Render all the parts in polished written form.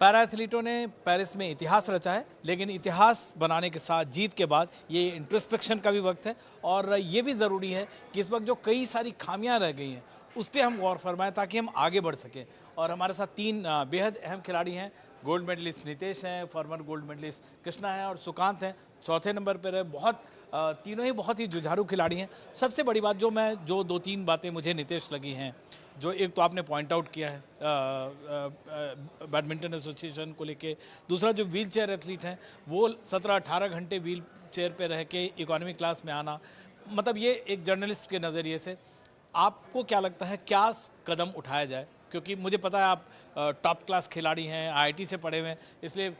Para एथलीटों ने Paris में इतिहास रचा है, लेकिन इतिहास बनाने के साथ जीत के बाद ये इंट्रोस्पेक्शन का भी वक्त है और ये भी ज़रूरी है कि इस वक्त जो कई सारी खामियां रह गई हैं उस पर हम गौर फरमाएं ताकि हम आगे बढ़ सकें। और हमारे साथ तीन बेहद अहम खिलाड़ी हैं। गोल्ड मेडलिस्ट नितेश हैं, फॉर्मर गोल्ड मेडलिस्ट कृष्णा हैं और सुकांत हैं, चौथे नंबर पर है। तीनों ही बहुत ही जुझारू खिलाड़ी हैं। सबसे बड़ी बात जो दो तीन बातें मुझे नितेश लगी हैं, जो एक तो आपने पॉइंट आउट किया है बैडमिंटन एसोसिएशन को लेके, दूसरा जो व्हील चेयर एथलीट हैं वो 17-18 घंटे व्हील चेयर पे रह के इकोनॉमी क्लास में आना, मतलब ये एक जर्नलिस्ट के नज़रिए से आपको क्या लगता है क्या कदम उठाया जाए? क्योंकि मुझे पता है आप टॉप क्लास खिलाड़ी हैं, आईआईटी से पढ़े हुए हैं, इसलिए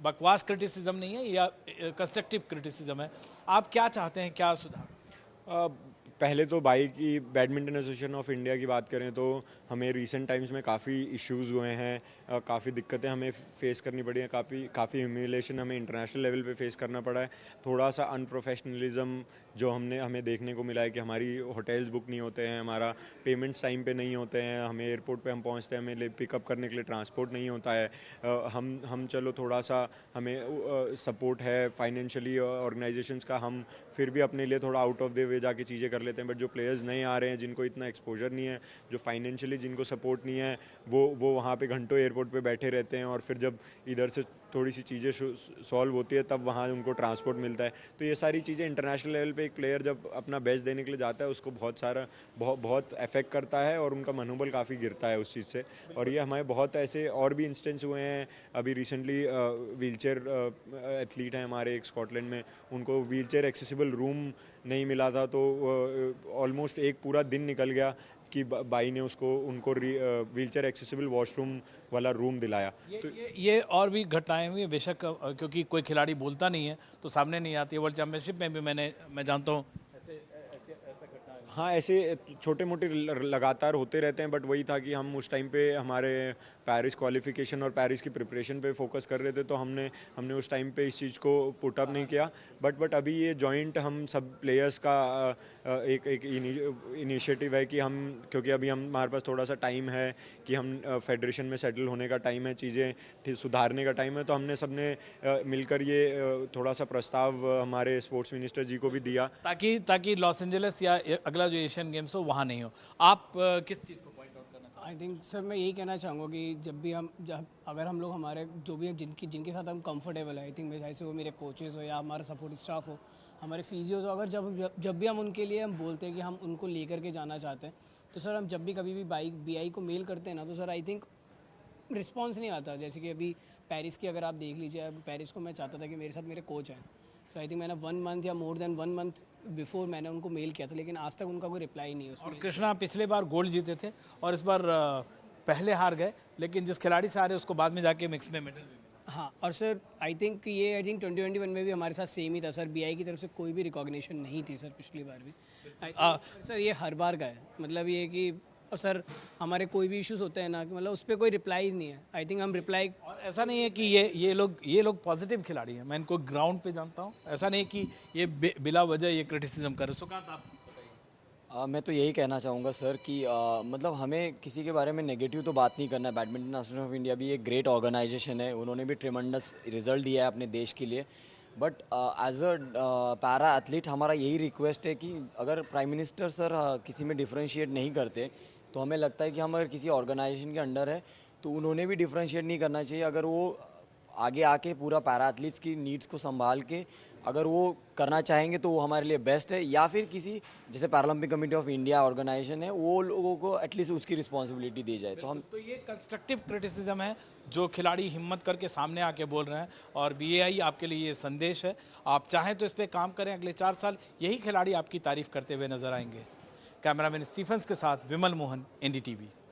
बकवास क्रिटिसिज्म नहीं है या कंस्ट्रक्टिव क्रिटिसिज्म है। आप क्या चाहते हैं, क्या सुधार? पहले तो बाई की बैडमिंटन एसोसिएशन ऑफ इंडिया की बात करें तो हमें रीसेंट टाइम्स में काफ़ी इश्यूज़ हुए हैं, काफ़ी दिक्कतें हमें फेस करनी पड़ी हैं, काफ़ी ह्यूमिलेशन हमें इंटरनेशनल लेवल पे फेस करना पड़ा है। थोड़ा सा अनप्रोफेशनलिज्म जो हमें देखने को मिला है कि हमारी होटल्स बुक नहीं होते हैं, हमारा पेमेंट्स टाइम पे नहीं होते हैं, हमें एयरपोर्ट पे हम पहुंचते हैं, हमें पिकअप करने के लिए ट्रांसपोर्ट नहीं होता है। हम चलो थोड़ा सा हमें सपोर्ट है फाइनेंशियली ऑर्गेनाइजेशंस का, हम फिर भी अपने लिए थोड़ा आउट ऑफ द वे जाके चीज़ें कर लेते हैं। बट जो प्लेयर्स नहीं आ रहे हैं, जिनको इतना एक्सपोजर नहीं है, जो फाइनेंशियली जिनको सपोर्ट नहीं है, वो वहाँ पे घंटों एयरपोर्ट पे बैठे रहते हैं और फिर जब इधर से थोड़ी सी चीज़ें सॉल्व होती है तब वहाँ उनको ट्रांसपोर्ट मिलता है। तो ये सारी चीज़ें इंटरनेशनल लेवल पे एक प्लेयर जब अपना बेस्ट देने के लिए जाता है उसको बहुत अफेक्ट करता है और उनका मनोबल काफ़ी गिरता है उस चीज़ से। और ये हमारे बहुत ऐसे और भी इंस्टेंस हुए हैं। अभी रिसेंटली व्हीलचेयर एथलीट हैं हमारे एक स्कॉटलैंड में, उनको व्हीलचेयर एक्सेसिबल रूम नहीं मिला था, तो ऑलमोस्ट एक पूरा दिन निकल गया कि बाई ने उनको व्हीलचेयर एक्सेसिबल वॉशरूम वाला रूम दिलाया। ये और भी घटनाएं हुई बेशक, क्योंकि कोई खिलाड़ी बोलता नहीं है तो सामने नहीं आती है। वर्ल्ड चैंपियनशिप में भी मैं जानता हूँ हाँ, ऐसे छोटे मोटे लगातार होते रहते हैं। बट वही था कि हम उस टाइम पे हमारे पेरिस क्वालिफिकेशन और पेरिस की प्रिपरेशन पे फोकस कर रहे थे, तो हमने उस टाइम पे इस चीज़ को पुट अप नहीं किया। बट अभी ये जॉइंट हम सब प्लेयर्स का एक इनिशिएटिव है कि क्योंकि अभी हमारे पास थोड़ा सा टाइम है कि हम फेडरेशन में सेटल होने का टाइम है, चीज़ें सुधारने का टाइम है, तो हमने सबने मिलकर ये थोड़ा सा प्रस्ताव हमारे स्पोर्ट्स मिनिस्टर जी को भी दिया ताकि लॉस एंजलिस या अगला जो एशियन गेम्स हो वहाँ नहीं हो। आप किस चीज़ को पॉइंट आउट करना चाहते हैं? आई थिंक सर मैं यही कहना चाहूँगा कि जब अगर हम लोग हमारे जो भी जिनके साथ हम कंफर्टेबल है, आई थिंक जैसे वो मेरे कोचेस हो या हमारा सपोर्ट स्टाफ हो, हमारे फिजियोज हो, अगर जब भी हम उनके लिए हम बोलते हैं कि हम उनको लेकर के जाना चाहते हैं, तो सर हम जब भी कभी भी BI को मेल करते हैं ना, तो सर आई थिंक रिस्पॉन्स नहीं आता। जैसे कि अभी पेरिस की अगर आप देख लीजिए, पेरिस को मैं चाहता था कि मेरे साथ मेरे कोच हैं, तो आई थिंक मैंने 1 मंथ या मोर देन 1 मंथ बिफोर मैंने उनको मेल किया था, लेकिन आज तक उनका कोई रिप्लाई नहीं है। और कृष्णा पिछले बार गोल्ड जीते थे और इस बार पहले हार गए, लेकिन जिस खिलाड़ी से हारे उसको बाद में जाके मिक्स में मेडल। हाँ, और सर आई थिंक 2021 में भी हमारे साथ सेम ही था सर। BI की तरफ से कोई भी रिकॉग्निशन नहीं थी सर पिछली बार भी। सर ये हर बार का है, मतलब ये कि और सर हमारे कोई भी इश्यूज होते हैं ना, कि मतलब उस पर कोई रिप्लाई नहीं है। आई थिंक हम रिप्लाई, और ऐसा नहीं है कि ये लोग पॉजिटिव खिलाड़ी हैं, मैं इनको ग्राउंड पे जानता हूँ। ऐसा नहीं कि ये बिला वजह ये क्रिटिसिज्म कर रहे। सुकांत आप बताइए। मैं तो यही कहना चाहूँगा सर कि मतलब हमें किसी के बारे में नेगेटिव तो बात नहीं करना है। बैडमिंटन एसोसिएशन ऑफ इंडिया भी एक ग्रेट ऑर्गेनाइजेशन है, उन्होंने भी ट्रिमेंडस रिजल्ट दिया है अपने देश के लिए। But as a para athlete हमारा यही रिक्वेस्ट है कि अगर प्राइम मिनिस्टर सर किसी में डिफ्रेंशिएट नहीं करते, तो हमें लगता है कि हम अगर किसी ऑर्गेनाइजेशन के अंडर है तो उन्होंने भी डिफ्रेंशिएट नहीं करना चाहिए। अगर वो आगे आके पूरा पैरा एथलीट्स की नीड्स को संभाल के अगर वो करना चाहेंगे तो वो हमारे लिए बेस्ट है, या फिर किसी जैसे Paralympic Committee of India organisation है, वो लोगों को एटलीस्ट उसकी रिस्पॉन्सिबिलिटी दी जाए। तो ये कंस्ट्रक्टिव क्रिटिसिज्म है जो खिलाड़ी हिम्मत करके सामने आके बोल रहे हैं, और BAI आपके लिए ये संदेश है। आप चाहें तो इस पर काम करें, अगले 4 साल यही खिलाड़ी आपकी तारीफ करते हुए नजर आएंगे। कैमरामैन स्टीफेंस के साथ विमल मोहन, NDTV।